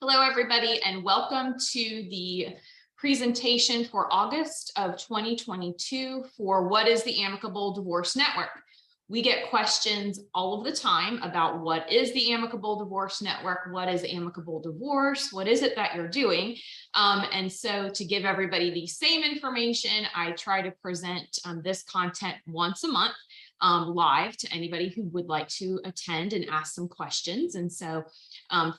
Hello, everybody, and welcome to the presentation for August of 2022 for what is the Amicable Divorce Network. We get questions all of the time about what is the Amicable Divorce Network, what is amicable divorce, what is it that you're doing? And so to give everybody the same information, I try to present this content once a month live to anybody who would like to attend and ask some questions. And so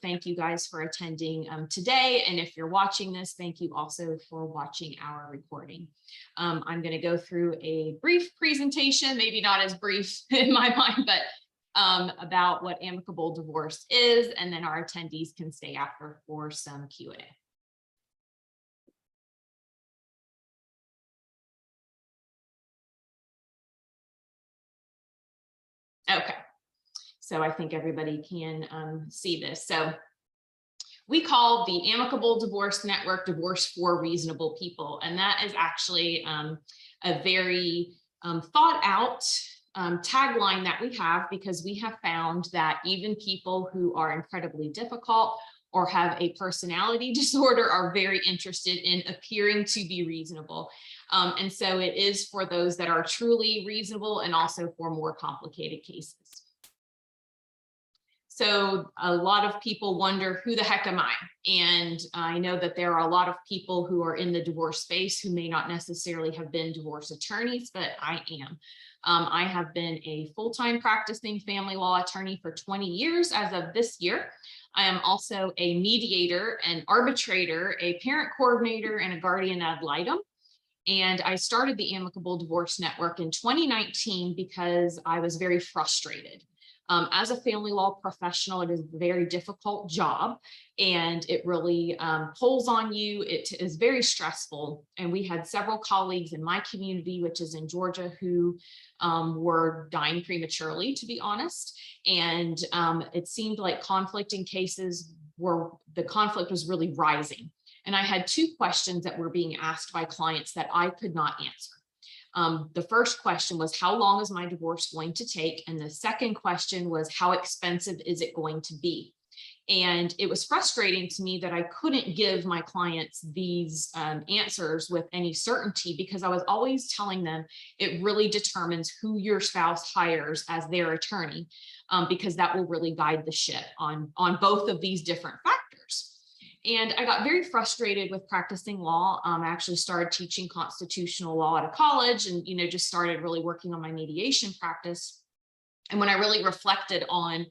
thank you guys for attending today. And if you're watching this, thank you also for watching our recording. I'm going to go through a brief presentation, maybe not as brief in my mind, but about what amicable divorce is, and then our attendees can stay after for some Q&A. Okay, so I think everybody can see this. So we call the Amicable Divorce Network Divorce for Reasonable People, and that is actually a very thought out tagline that we have, because we have found that even people who are incredibly difficult or have a personality disorder are very interested in appearing to be reasonable. And so it is for those that are truly reasonable and also for more complicated cases. So a lot of people wonder, who the heck am I? And I know that there are a lot of people who are in the divorce space who may not necessarily have been divorce attorneys, but I am. I have been a full-time practicing family law attorney for 20 years as of this year. I am also a mediator, an arbitrator, a parent coordinator, and a guardian ad litem. And I started the Amicable Divorce Network in 2019 because I was very frustrated. As a family law professional, it is a very difficult job, and it really pulls on you. It is very stressful. And we had several colleagues in my community, which is in Georgia, who were dying prematurely, to be honest. And it seemed like conflicting cases the conflict was really rising. And I had two questions that were being asked by clients that I could not answer. The first question was, how long is my divorce going to take? And the second question was, how expensive is it going to be? And it was frustrating to me that I couldn't give my clients these answers with any certainty, because I was always telling them it really determines who your spouse hires as their attorney, because that will really guide the ship on both of these different factors. And I got very frustrated with practicing law. I actually started teaching constitutional law at a college, and just started really working on my mediation practice. And when I really reflected on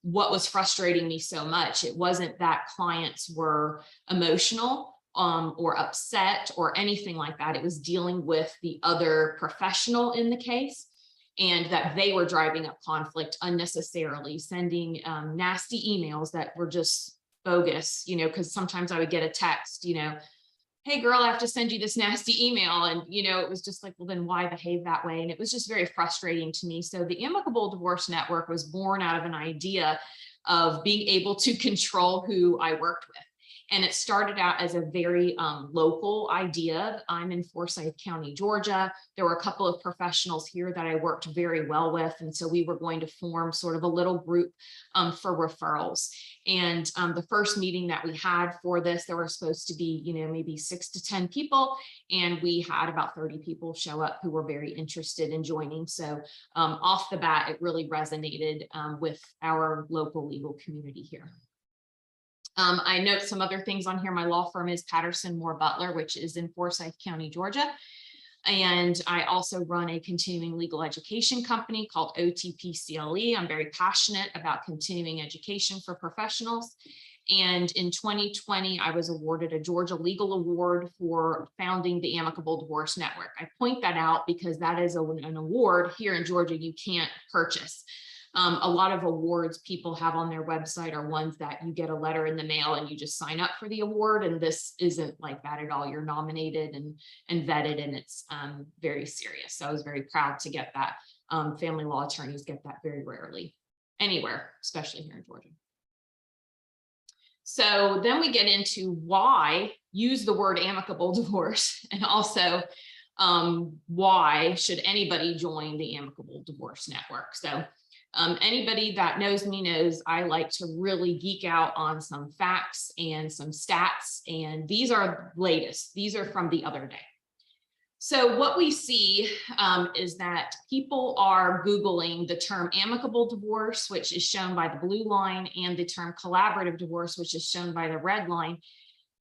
what was frustrating me so much, it wasn't that clients were emotional or upset or anything like that. It was dealing with the other professional in the case, and that they were driving up conflict unnecessarily, sending nasty emails that were just bogus, because sometimes I would get a text, hey girl, I have to send you this nasty email. And, it was just like, well, then why behave that way? And it was just very frustrating to me. So the Amicable Divorce Network was born out of an idea of being able to control who I worked with. And it started out as a very local idea. I'm in Forsyth County, Georgia. There were a couple of professionals here that I worked very well with. And so we were going to form sort of a little group for referrals. And the first meeting that we had for this, there were supposed to be, maybe 6 to 10 people. And we had about 30 people show up who were very interested in joining. So off the bat, it really resonated with our local legal community here. I note some other things on here. My law firm is Patterson Moore Butler, which is in Forsyth County, Georgia. And I also run a continuing legal education company called OTPCLE. I'm very passionate about continuing education for professionals. And in 2020, I was awarded a Georgia Legal Award for founding the Amicable Divorce Network. I point that out because that is an award here in Georgia you can't purchase. A lot of awards people have on their website are ones that you get a letter in the mail and you just sign up for the award. And this isn't like that at all. You're nominated and vetted, and it's very serious. So I was very proud to get that. Family law attorneys get that very rarely anywhere, especially here in Georgia. So then we get into why use the word amicable divorce, and also why should anybody join the Amicable Divorce Network? So Anybody that knows me knows I like to really geek out on some facts and some stats, and these are latest. These are from the other day. So what we see is that people are Googling the term amicable divorce, which is shown by the blue line, and the term collaborative divorce, which is shown by the red line,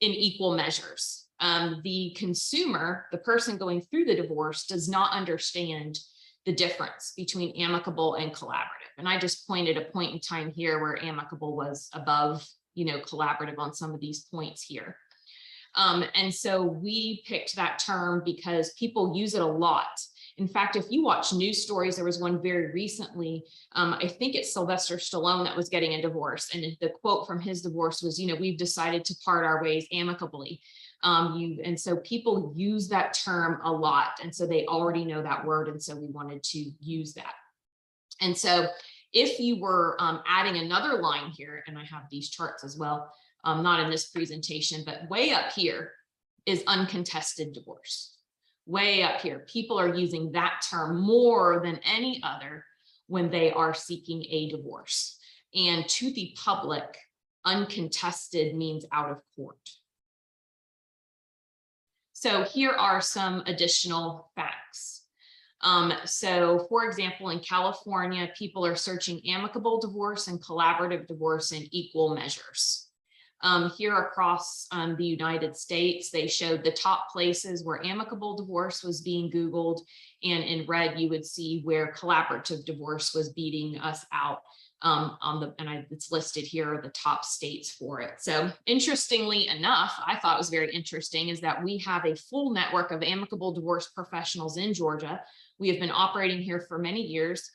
in equal measures. The consumer, the person going through the divorce, does not understand the difference between amicable and collaborative. And I just pointed a point in time here where amicable was above, collaborative on some of these points here. And so we picked that term because people use it a lot. In fact, if you watch news stories, there was one very recently, I think it's Sylvester Stallone that was getting a divorce. And the quote from his divorce was, we've decided to part our ways amicably. And so people use that term a lot. And so they already know that word. And so we wanted to use that. And so if you were adding another line here, and I have these charts as well, not in this presentation, but way up here is uncontested divorce. Way up here, people are using that term more than any other when they are seeking a divorce. And to the public, uncontested means out of court. So here are some additional facts. So for example, in California, people are searching amicable divorce and collaborative divorce in equal measures. Here across the United States, they showed the top places where amicable divorce was being Googled, and in red, you would see where collaborative divorce was beating us out it's listed here are the top states for it. So interestingly enough, I thought was very interesting is that we have a full network of amicable divorce professionals in Georgia. We have been operating here for many years.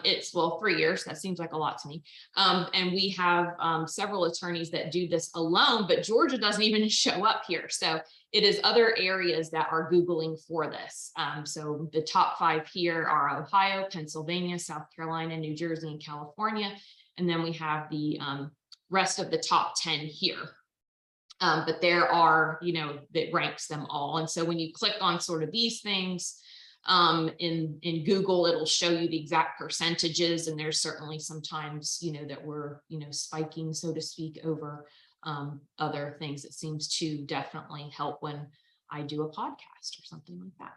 It's 3 years. That seems like a lot to me. And we have several attorneys that do this alone, but Georgia doesn't even show up here. So it is other areas that are Googling for this. So the top 5 here are Ohio, Pennsylvania, South Carolina, New Jersey, and California. And then we have the rest of the top 10 here. But there are, that ranks them all. And so when you click on sort of these things, in Google, it'll show you the exact percentages. And there's certainly sometimes, that we're, spiking, so to speak, over other things. It seems to definitely help when I do a podcast or something like that.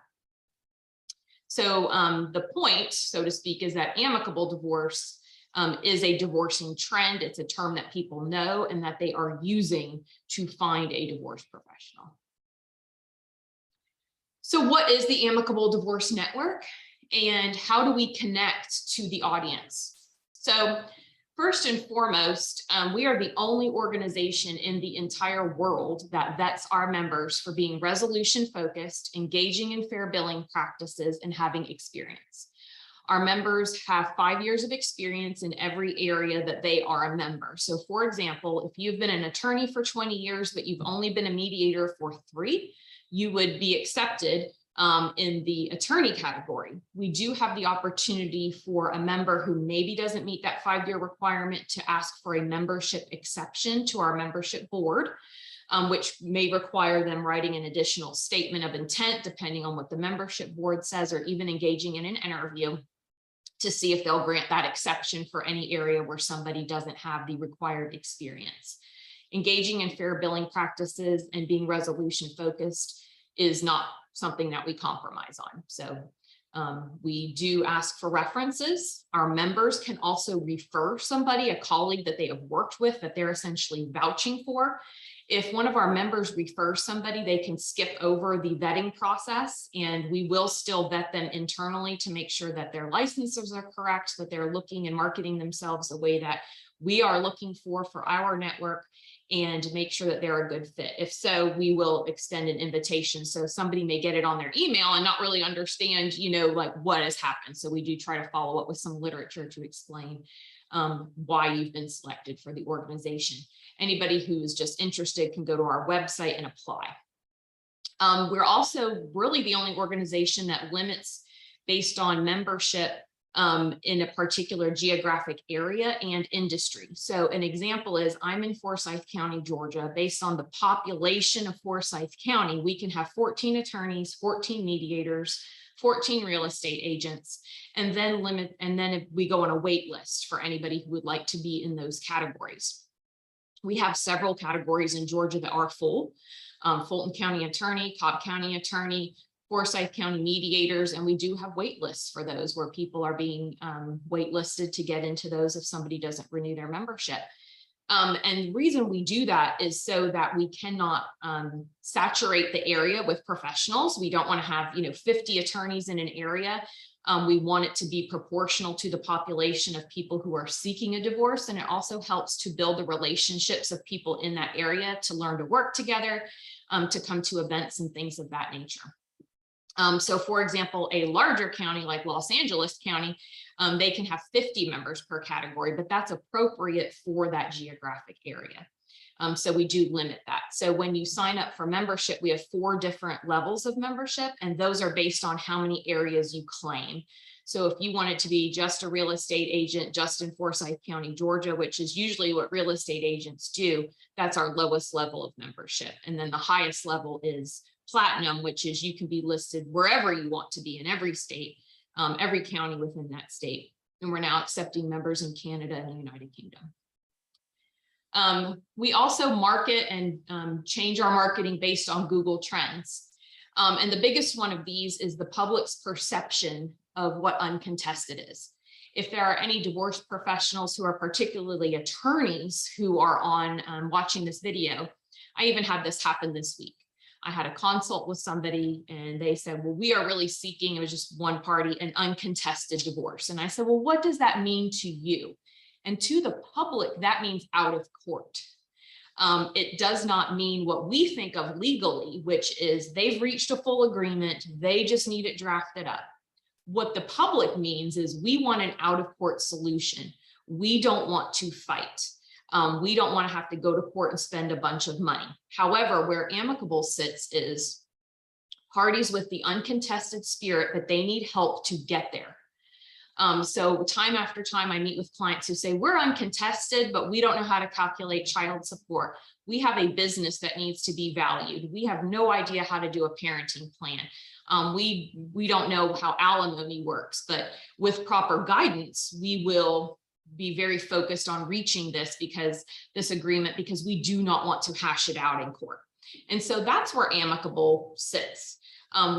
So the point, so to speak, is that amicable divorce is a divorcing trend. It's a term that people know and that they are using to find a divorce professional. So what is the Amicable Divorce Network, and how do we connect to the audience? So first and foremost, we are the only organization in the entire world that vets our members for being resolution focused, engaging in fair billing practices, and having experience. Our members have 5 years of experience in every area that they are a member. So for example, if you've been an attorney for 20 years, but you've only been a mediator for 3, you would be accepted in the attorney category. We do have the opportunity for a member who maybe doesn't meet that 5-year requirement to ask for a membership exception to our membership board, which may require them writing an additional statement of intent, depending on what the membership board says, or even engaging in an interview to see if they'll grant that exception for any area where somebody doesn't have the required experience. Engaging in fair billing practices and being resolution focused is not something that we compromise on. So we do ask for references. Our members can also refer somebody, a colleague that they have worked with, that they're essentially vouching for. If one of our members refers somebody, they can skip over the vetting process, and we will still vet them internally to make sure that their licenses are correct, that they're looking and marketing themselves the way that we are looking for our network, and make sure that they're a good fit. If so, we will extend an invitation. So somebody may get it on their email and not really understand, like what has happened. So we do try to follow up with some literature to explain why you've been selected for the organization. Anybody who is just interested can go to our website and apply. We're also really the only organization that limits based on membership in a particular geographic area and industry. So an example is I'm in Forsyth County, Georgia. Based on the population of Forsyth County, we can have 14 attorneys, 14 mediators, 14 real estate agents, and then if we go on a wait list for anybody who would like to be in those categories. We have several categories in Georgia that are full. Fulton County attorney, Cobb County attorney, Forsyth County mediators, and we do have wait lists for those where people are being waitlisted to get into those if somebody doesn't renew their membership. And the reason we do that is so that we cannot saturate the area with professionals. We don't want to have 50 attorneys in an area. We want it to be proportional to the population of people who are seeking a divorce. And it also helps to build the relationships of people in that area to learn to work together, to come to events and things of that nature. So for example, a larger county like Los Angeles County, they can have 50 members per category, but that's appropriate for that geographic area. So we do limit that. So when you sign up for membership, we have 4 different levels of membership, and those are based on how many areas you claim. So if you want it to be just a real estate agent just in Forsyth County, Georgia, which is usually what real estate agents do, that's our lowest level of membership. And then the highest level is Platinum, which is you can be listed wherever you want to be in every state, every county within that state. And we're now accepting members in Canada and the United Kingdom. We also market and change our marketing based on Google Trends. And the biggest one of these is the public's perception of what uncontested is. If there are any divorce professionals who are particularly attorneys who are on watching this video, I even had this happen this week. I had a consult with somebody and they said, well, we are really seeking, it was just one party, an uncontested divorce. And I said, well, what does that mean to you? And to the public, that means out of court. It does not mean what we think of legally, which is they've reached a full agreement, they just need it drafted up. What the public means is we want an out of court solution. We don't want to fight. We don't want to have to go to court and spend a bunch of money. However, where Amicable sits is parties with the uncontested spirit, but they need help to get there. So time after time, I meet with clients who say, we're uncontested, but we don't know how to calculate child support. We have a business that needs to be valued. We have no idea how to do a parenting plan. We don't know how alimony works, but with proper guidance, we will be very focused on reaching this agreement, because we do not want to hash it out in court. And so that's where Amicable sits.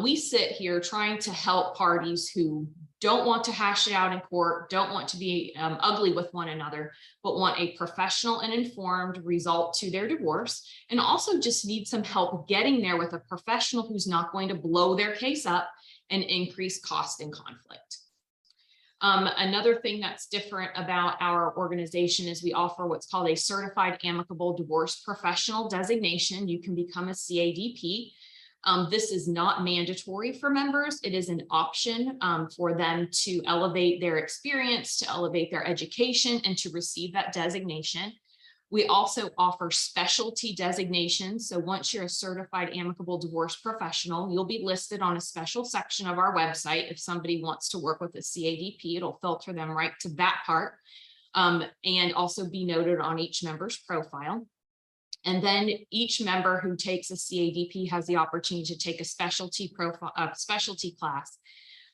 We sit here trying to help parties who don't want to hash it out in court, don't want to be ugly with one another, but want a professional and informed result to their divorce, and also just need some help getting there with a professional who's not going to blow their case up and increase cost and conflict. Another thing that's different about our organization is we offer what's called a Certified Amicable Divorce Professional designation. You can become a CADP. This is not mandatory for members. It is an option for them to elevate their experience, to elevate their education, and to receive that designation. We also offer specialty designations. So once you're a certified amicable divorce professional, you'll be listed on a special section of our website. If somebody wants to work with a CADP, it'll filter them right to that part, and also be noted on each member's profile. And then each member who takes a CADP has the opportunity to take a specialty class.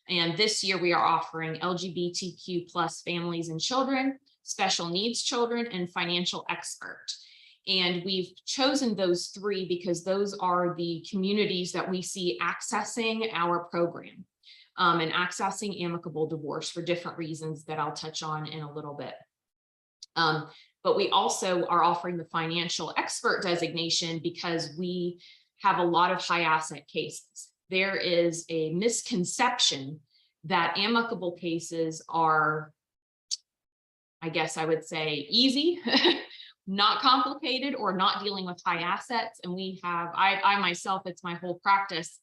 And this year we are offering LGBTQ plus families and children, special needs children, and financial expert. And we've chosen those 3 because those are the communities that we see accessing our program and accessing amicable divorce for different reasons that I'll touch on in a little bit. But we also are offering the financial expert designation because we have a lot of high asset cases. There is a misconception that amicable cases are, I guess I would say, easy, not complicated, or not dealing with high assets. And we have, I myself, it's my whole practice.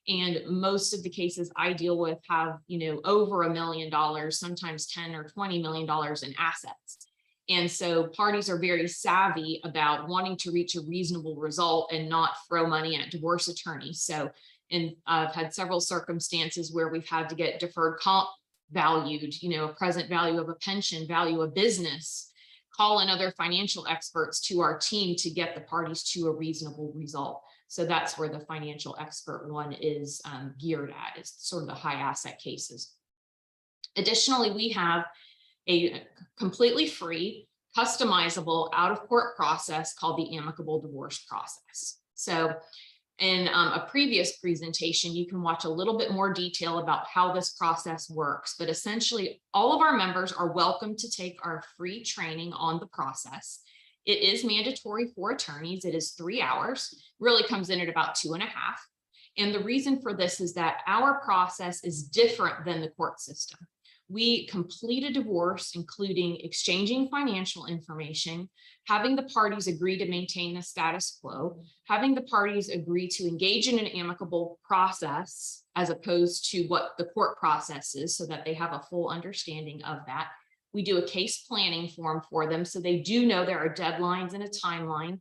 And most of the cases I deal with have, over $1 million, sometimes 10 or $20 million in assets. And so parties are very savvy about wanting to reach a reasonable result and not throw money at divorce attorneys. So, and I've had several circumstances where we've had to get deferred comp valued, a present value of a pension, value of business, call in other financial experts to our team to get the parties to a reasonable result. So that's where the financial expert one is geared at. It's sort of the high asset cases. Additionally, we have a completely free, customizable out-of-court process called the amicable divorce process. So in a previous presentation, you can watch a little bit more detail about how this process works, but essentially all of our members are welcome to take our free training on the process. It is mandatory for attorneys. It is 3 hours, really comes in at about 2.5. And the reason for this is that our process is different than the court system. We complete a divorce, including exchanging financial information, having the parties agree to maintain the status quo, having the parties agree to engage in an amicable process, as opposed to what the court process is, so that they have a full understanding of that. We do a case planning form for them, so they do know there are deadlines and a timeline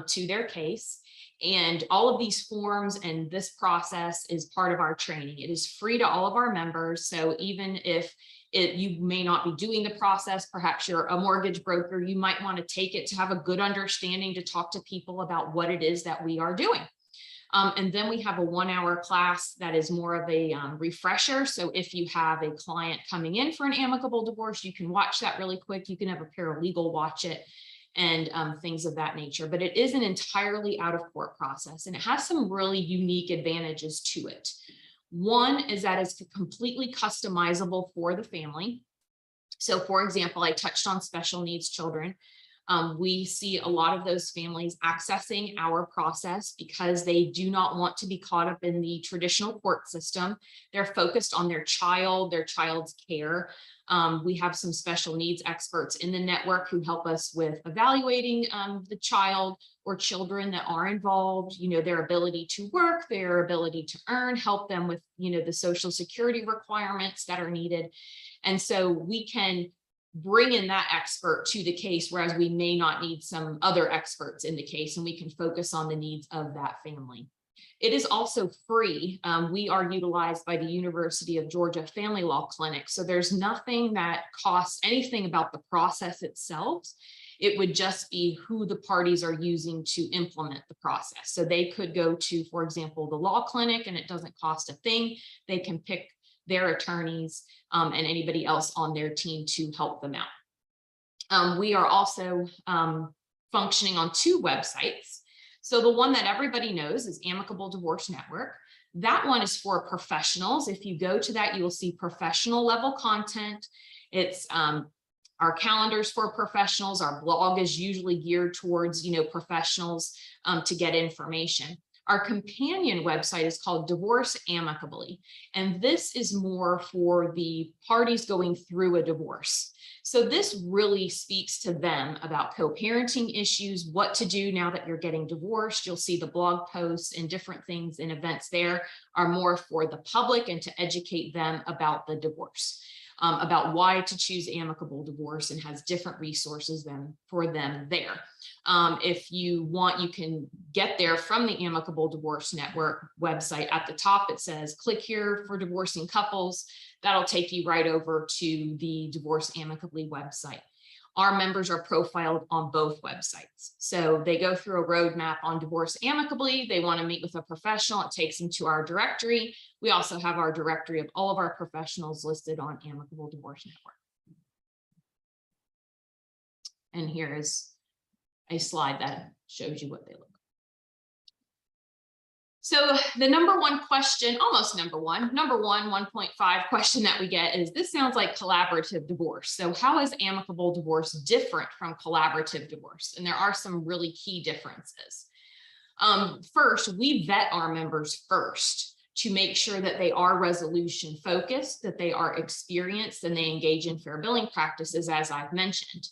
to their case. And all of these forms and this process is part of our training. It is free to all of our members. So even if you may not be doing the process, perhaps you're a mortgage broker, you might want to take it to have a good understanding, to talk to people about what it is that we are doing. And then we have a 1-hour class that is more of a refresher. So if you have a client coming in for an amicable divorce, you can watch that really quick. You can have a paralegal watch it and things of that nature. But it is an entirely out-of-court process, and it has some really unique advantages to it. One is that it's completely customizable for the family. So for example, I touched on special needs children. We see a lot of those families accessing our process because they do not want to be caught up in the traditional court system. They're focused on their child's care. We have some special needs experts in the network who help us with evaluating the child or children that are involved, their ability to work, their ability to earn, help them with, the Social Security requirements that are needed. And so we can bring in that expert to the case, whereas we may not need some other experts in the case, and we can focus on the needs of that family. It is also free. We are utilized by the University of Georgia Family Law Clinic. So there's nothing that costs anything about the process itself. It would just be who the parties are using to implement the process. So they could go to, for example, the law clinic, and it doesn't cost a thing. They can pick their attorneys and anybody else on their team to help them out. We are also functioning on 2 websites. So the one that everybody knows is Amicable Divorce Network. That one is for professionals. If you go to that, you will see professional level content. It's our calendars for professionals. Our blog is usually geared towards, professionals to get information. Our companion website is called Divorce Amicably, and this is more for the parties going through a divorce. So this really speaks to them about co-parenting issues, what to do now that you're getting divorced. You'll see the blog posts and different things and events there are more for the public and to educate them about the divorce. About why to choose amicable divorce, and has different resources for them there. If you want, you can get there from the Amicable Divorce Network website. At the top, it says, click here for divorcing couples. That'll take you right over to the Divorce Amicably website. Our members are profiled on both websites. So they go through a roadmap on Divorce Amicably. They want to meet with a professional. It takes them to our directory. We also have our directory of all of our professionals listed on Amicable Divorce Network. And here is a slide that shows you what they look like. So the number one question, almost number one, 1.5 question that we get is, this sounds like collaborative divorce. So how is amicable divorce different from collaborative divorce? And there are some really key differences. First, we vet our members first to make sure that they are resolution focused, that they are experienced, and they engage in fair billing practices, as I've mentioned.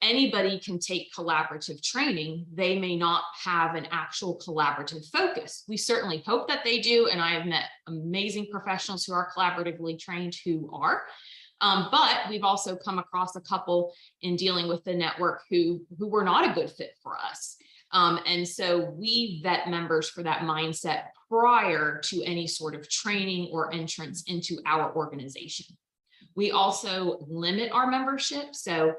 Anybody can take collaborative training. They may not have an actual collaborative focus. We certainly hope that they do. And I have met amazing professionals who are collaboratively trained who are. But we've also come across a couple in dealing with the network who were not a good fit for us. And so we vet members for that mindset prior to any sort of training or entrance into our organization. We also limit our membership. So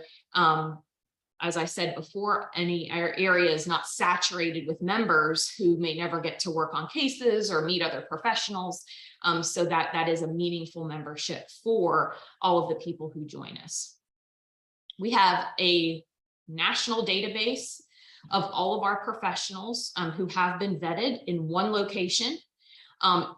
as I said before, any area is not saturated with members who may never get to work on cases or meet other professionals. So that is a meaningful membership for all of the people who join us. We have a national database of all of our professionals who have been vetted in one location.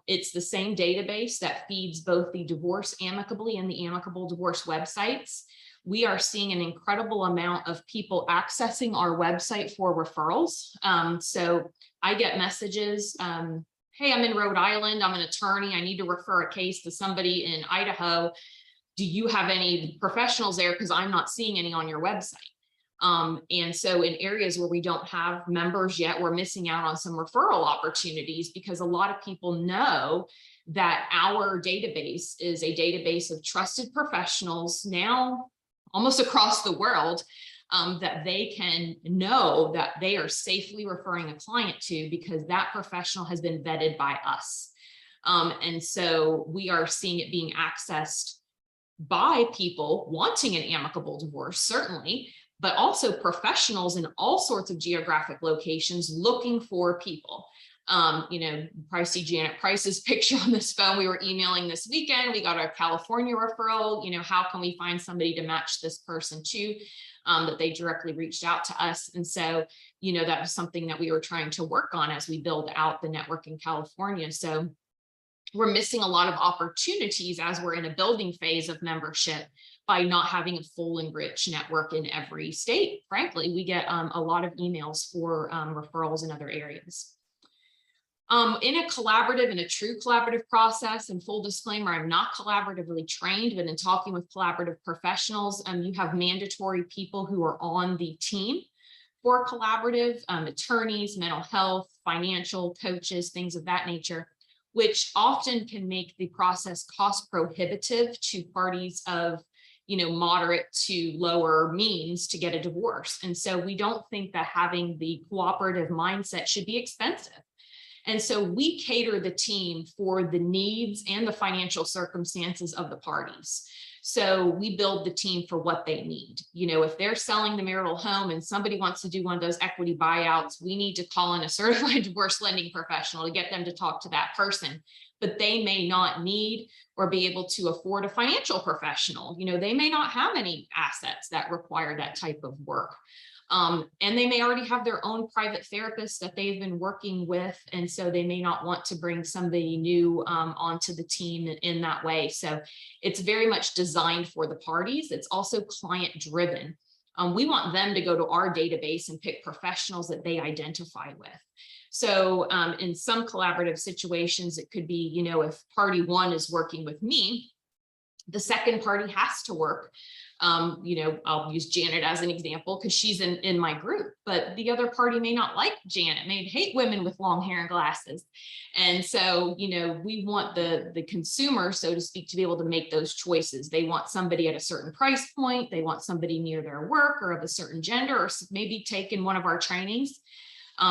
It's the same database that feeds both the Divorce Amicably and the Amicable Divorce websites. We are seeing an incredible amount of people accessing our website for referrals. So I get messages, hey, I'm in Rhode Island, I'm an attorney, I need to refer a case to somebody in Idaho. Do you have any professionals there? Because I'm not seeing any on your website. And so in areas where we don't have members yet, we're missing out on some referral opportunities, because a lot of people know that our database is a database of trusted professionals now almost across the world, that they can know that they are safely referring a client to, because that professional has been vetted by us. And so we are seeing it being accessed by people wanting an amicable divorce, certainly, but also professionals in all sorts of geographic locations looking for people. You know, probably see Janet Price's picture on this phone. We were emailing this weekend. We got a California referral. You know, how can we find somebody to match this person to? That they directly reached out to us. And so, you know, that was something that we were trying to work on as we build out the network in California. So we're missing a lot of opportunities as we're in a building phase of membership by not having a full and rich network in every state. Frankly, we get a lot of emails for referrals in other areas. In a collaborative and a true collaborative process, and full disclaimer, I'm not collaboratively trained, but in talking with collaborative professionals, you have mandatory people who are on the team for collaborative, attorneys, mental health, financial coaches, things of that nature, which often can make the process cost prohibitive to parties of, you know, moderate to lower means to get a divorce. And so we don't think that having the cooperative mindset should be expensive. And so we cater the team for the needs and the financial circumstances of the parties. So we build the team for what they need. You know, if they're selling the marital home and somebody wants to do one of those equity buyouts, we need to call in a certified divorce lending professional to get them to talk to that person. But they may not need or be able to afford a financial professional. You know, they may not have any assets that require that type of work. And they may already have their own private therapist that they've been working with. And so they may not want to bring somebody new onto the team in that way. So it's very much designed for the parties. It's also client driven. We want them to go to our database and pick professionals that they identify with. So in some collaborative situations, it could be, you know, if party one is working with me, the second party has to work. You know, I'll use Janet as an example because she's in my group, but the other party may not like Janet, may hate women with long hair and glasses. And so, you know, we want the consumer, so to speak, to be able to make those choices. They want somebody at a certain price point. They want somebody near their work or of a certain gender, or maybe taken one of our trainings.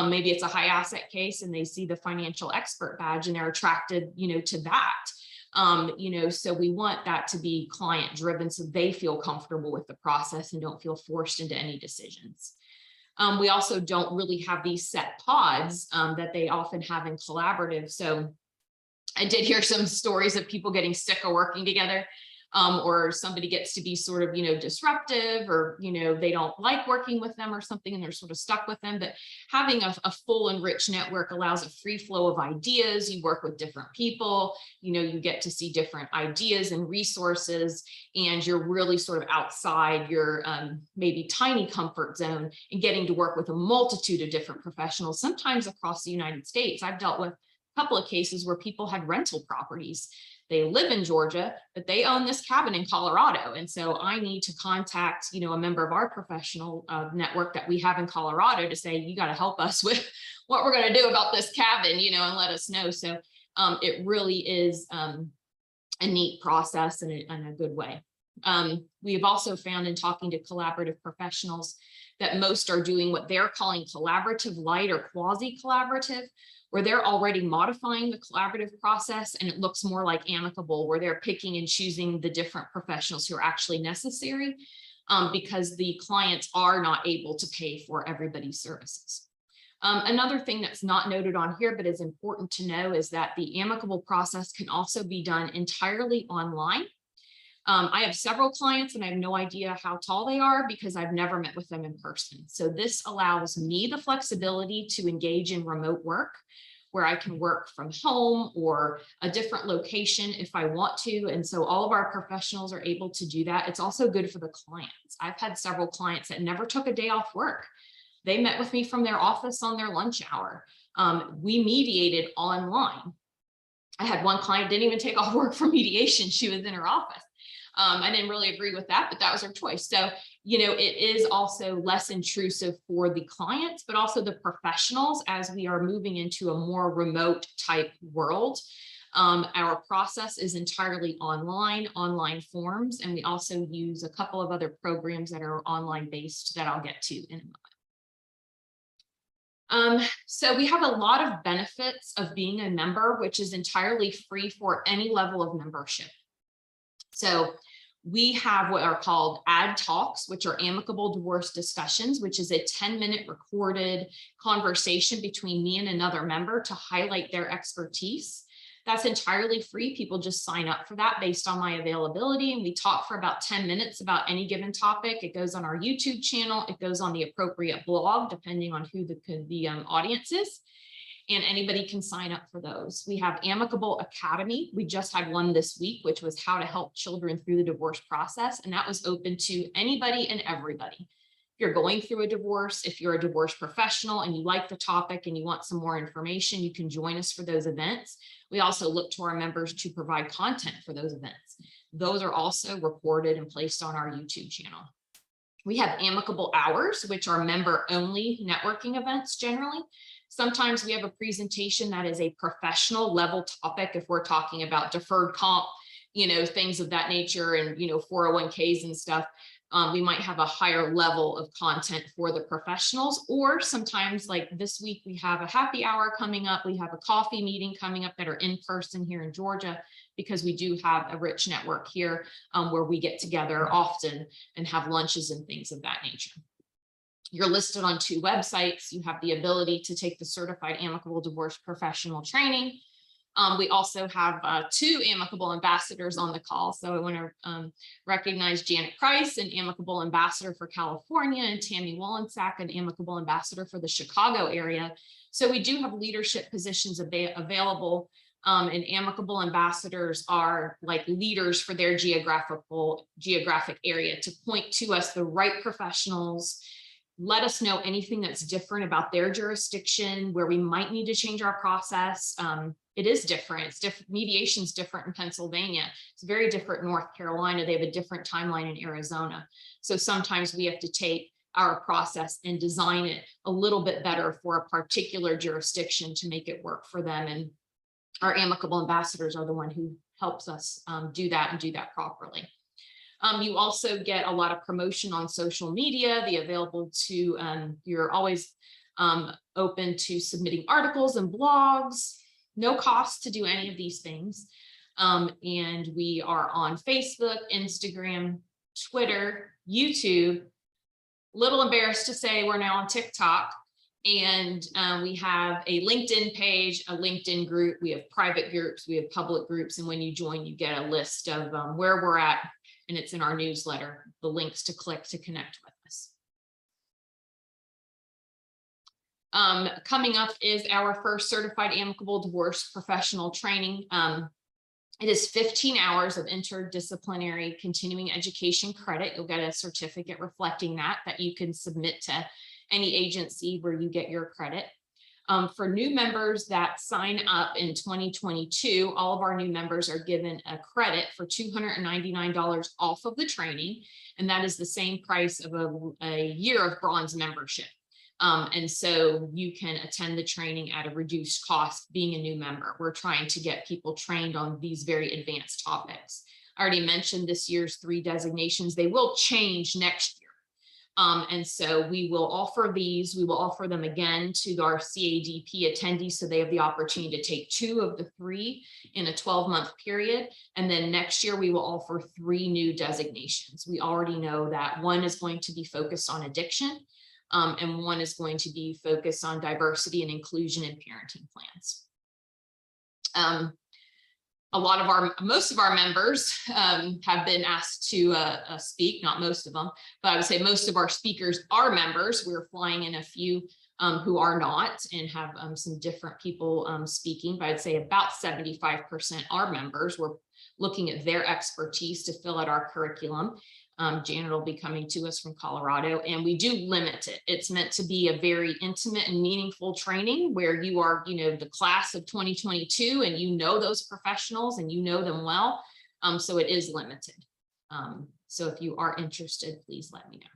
Maybe it's a high asset case and they see the financial expert badge and they're attracted, you know, to that. You know, so we want that to be client driven so they feel comfortable with the process and don't feel forced into any decisions. We also don't really have these set pods that they often have in collaborative. So I did hear some stories of people getting sick of working together, or somebody gets to be sort of, you know, disruptive, or, you know, they don't like working with them or something and they're sort of stuck with them. But having a full and rich network allows a free flow of ideas. You work with different people, you know, you get to see different ideas and resources, and you're really sort of outside your maybe tiny comfort zone and getting to work with a multitude of different professionals, sometimes across the United States. I've dealt with a couple of cases where people had rental properties. They live in Georgia, but they own this cabin in Colorado. And so I need to contact, you know, a member of our professional network that we have in Colorado to say, you got to help us with what we're going to do about this cabin, you know, and let us know. So it really is a neat process and a good way. We have also found in talking to collaborative professionals that most are doing what they're calling collaborative light or quasi-collaborative, where they're already modifying the collaborative process and it looks more like Amicable, where they're picking and choosing the different professionals who are actually necessary, because the clients are not able to pay for everybody's services. Another thing that's not noted on here, but is important to know, is that the Amicable process can also be done entirely online. I have several clients and I have no idea how tall they are because I've never met with them in person. So this allows me the flexibility to engage in remote work, where I can work from home or a different location if I want to. And so all of our professionals are able to do that. It's also good for the clients. I've had several clients that never took a day off work. They met with me from their office on their lunch hour. We mediated online. I had one client didn't even take off work for mediation. She was in her office. I didn't really agree with that, but that was her choice. So, it is also less intrusive for the clients, but also the professionals as we are moving into a more remote type world. Our process is entirely online forms, and we also use a couple of other programs that are online based that I'll get to in a moment. So we have a lot of benefits of being a member, which is entirely free for any level of membership. So we have what are called ad talks, which are amicable divorce discussions, which is a 10-minute recorded conversation between me and another member to highlight their expertise. That's entirely free. People just sign up for that based on my availability. And we talk for about 10 minutes about any given topic. It goes on our YouTube channel. It goes on the appropriate blog, depending on who the audience is. And anybody can sign up for those. We have Amicable Academy. We just had one this week, which was how to help children through the divorce process. And that was open to anybody and everybody. If you're going through a divorce, if you're a divorce professional and you like the topic and you want some more information, you can join us for those events. We also look to our members to provide content for those events. Those are also recorded and placed on our YouTube channel. We have Amicable Hours, which are member-only networking events generally. Sometimes we have a presentation that is a professional level topic if we're talking about deferred comp, things of that nature, and 401ks and stuff. We might have a higher level of content for the professionals, or sometimes like this week, we have a happy hour coming up. We have a coffee meeting coming up that are in person here in Georgia, because we do have a rich network here where we get together often and have lunches and things of that nature. You're listed on 2 websites. You have the ability to take the certified amicable divorce professional training. We also have 2 amicable ambassadors on the call. So I want to recognize Janet Price, an amicable ambassador for California, and Tammy Wollensack, an amicable ambassador for the Chicago area. So we do have leadership positions available, and amicable ambassadors are like leaders for their geographic area to point to us the right professionals. Let us know anything that's different about their jurisdiction, where we might need to change our process. It is different. It's different. Mediation's different in Pennsylvania. It's very different in North Carolina. They have a different timeline in Arizona. So sometimes we have to take our process and design it a little bit better for a particular jurisdiction to make it work for them. And our amicable ambassadors are the one who helps us do that and do that properly. You also get a lot of promotion on social media. You're always open to submitting articles and blogs. No cost to do any of these things. And we are on Facebook, Instagram, Twitter, YouTube. Little embarrassed to say we're now on TikTok. And we have a LinkedIn page, a LinkedIn group. We have private groups, we have public groups. And when you join, you get a list of where we're at. And it's in our newsletter, the links to click to connect with us. Coming up is our first certified amicable divorce professional training. It is 15 hours of interdisciplinary continuing education credit. You'll get a certificate reflecting that you can submit to any agency where you get your credit. For new members that sign up in 2022, all of our new members are given a credit for $299 off of the training. And that is the same price of a year of bronze membership. And so you can attend the training at a reduced cost being a new member. We're trying to get people trained on these very advanced topics. I already mentioned this year's 3 designations. They will change next year. And so we will offer these, we will offer them again to our CADP attendees, so they have the opportunity to take 2 of the 3 in a 12-month period. And then next year we will offer 3 new designations. We already know that one is going to be focused on addiction, and one is going to be focused on diversity and inclusion in parenting plans. Most of our members have been asked to speak, not most of them, but I would say most of our speakers are members. We're flying in a few who are not and have some different people speaking, but I'd say about 75% are members. We're looking at their expertise to fill out our curriculum. Janet will be coming to us from Colorado, and we do limit it. It's meant to be a very intimate and meaningful training where you are, the class of 2022, and those professionals and them well. So it is limited. So if you are interested, please let me know.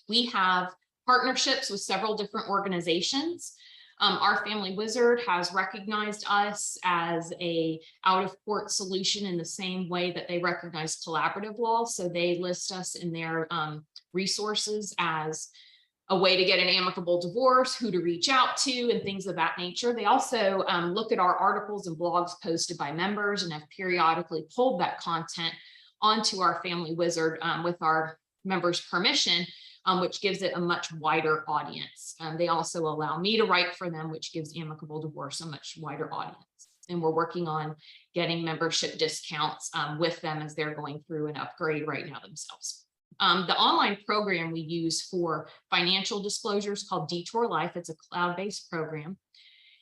We have partnerships with several different organizations. Our Family Wizard has recognized us as a out-of-court solution in the same way that they recognize collaborative law. So they list us in their resources as a way to get an amicable divorce, who to reach out to, and things of that nature. They also look at our articles and blogs posted by members and have periodically pulled that content onto our Family Wizard with our members' permission, which gives it a much wider audience. They also allow me to write for them, which gives Amicable Divorce a much wider audience. And we're working on getting membership discounts with them as they're going through an upgrade right now themselves. The online program we use for financial disclosures called Detour Life. It's a cloud-based program.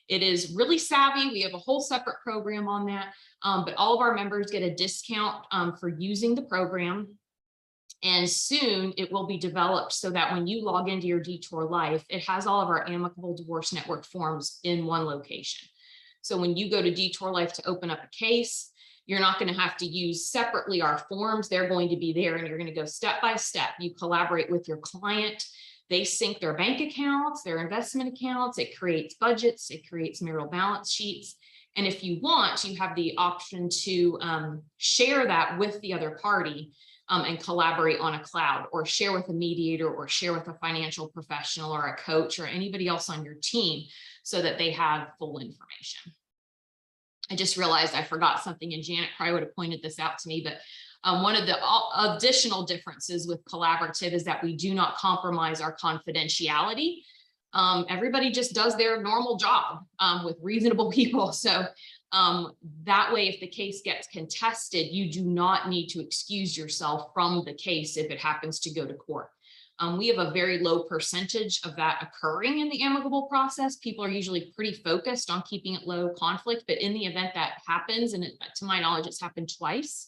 It is really savvy. We have a whole separate program on that, but all of our members get a discount for using the program. And soon it will be developed so that when you log into your Detour Life, it has all of our Amicable Divorce Network forms in one location. So when you go to Detour Life to open up a case, you're not going to have to use separately our forms. They're going to be there, and you're going to go step by step. You collaborate with your client. They sync their bank accounts, their investment accounts. It creates budgets. It creates marital balance sheets. And if you want, you have the option to share that with the other party. And collaborate on a cloud, or share with a mediator, or share with a financial professional or a coach or anybody else on your team, so that they have full information. I just realized I forgot something, and Janet probably would have pointed this out to me, but one of the additional differences with collaborative is that we do not compromise our confidentiality. Everybody just does their normal job with reasonable people. So that way, if the case gets contested, you do not need to excuse yourself from the case if it happens to go to court. We have a very low percentage of that occurring in the amicable process. People are usually pretty focused on keeping it low conflict, but in the event that happens, and to my knowledge, it's happened twice,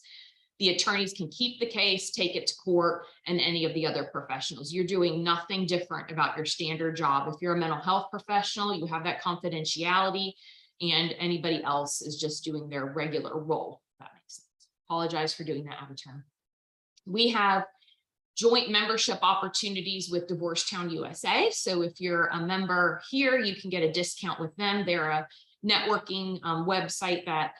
the attorneys can keep the case, take it to court, and any of the other professionals. You're doing nothing different about your standard job. If you're a mental health professional, you have that confidentiality, and anybody else is just doing their regular role. If that makes sense. Apologize for doing that out of turn. We have joint membership opportunities with Divorcetown USA. So if you're a member here, you can get a discount with them. They're a networking website that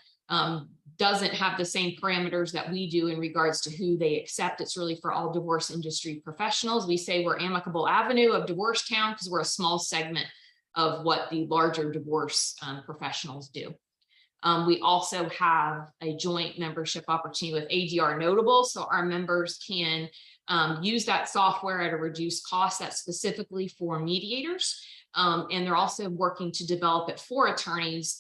doesn't have the same parameters that we do in regards to who they accept. It's really for all divorce industry professionals. We say we're Amicable Avenue of Divorcetown because we're a small segment of what the larger divorce professionals do. We also have a joint membership opportunity with ADR Notable. So our members can use that software at a reduced cost. That's specifically for mediators. And they're also working to develop it for attorneys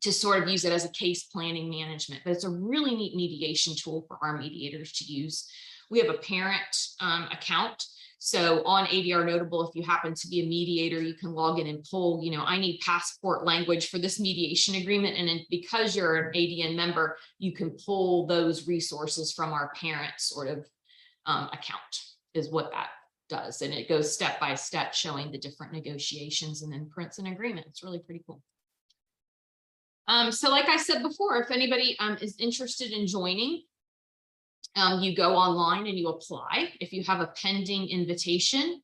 to sort of use it as a case planning management. But it's a really neat mediation tool for our mediators to use. We have a parent account. So on ADR Notable, if you happen to be a mediator, you can log in and pull, I need passport language for this mediation agreement. And then because you're an ADN member, you can pull those resources from our parent sort of account is what that does. And it goes step by step showing the different negotiations and then prints an agreement. It's really pretty cool. So like I said before, if anybody is interested in joining, you go online and you apply. If you have a pending invitation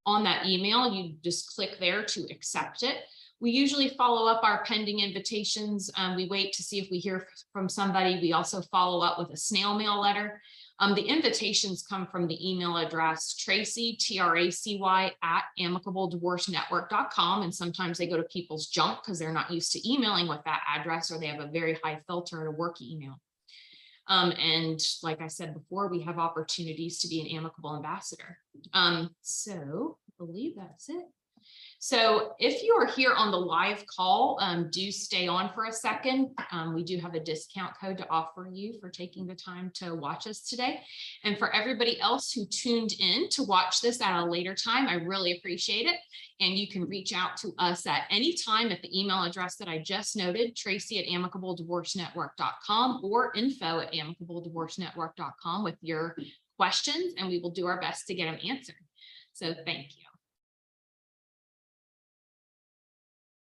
on that email, you just click there to accept it. We usually follow up our pending invitations. We wait to see if we hear from somebody. We also follow up with a snail mail letter. The invitations come from the email address Tracy, Tracy at amicableddivorcenetwork.com. And sometimes they go to people's junk because they're not used to emailing with that address, or they have a very high filter at a work email. And like I said before, we have opportunities to be an Amicable ambassador. So I believe that's it. So if you are here on the live call, do stay on for a second. We do have a discount code to offer you for taking the time to watch us today. And for everybody else who tuned in to watch this at a later time, I really appreciate it. And you can reach out to us at any time at the email address that I just noted, Tracy at amicableddivorcenetwork.com or info at amicableddivorcenetwork.com with your questions, and we will do our best to get them answered. So thank you.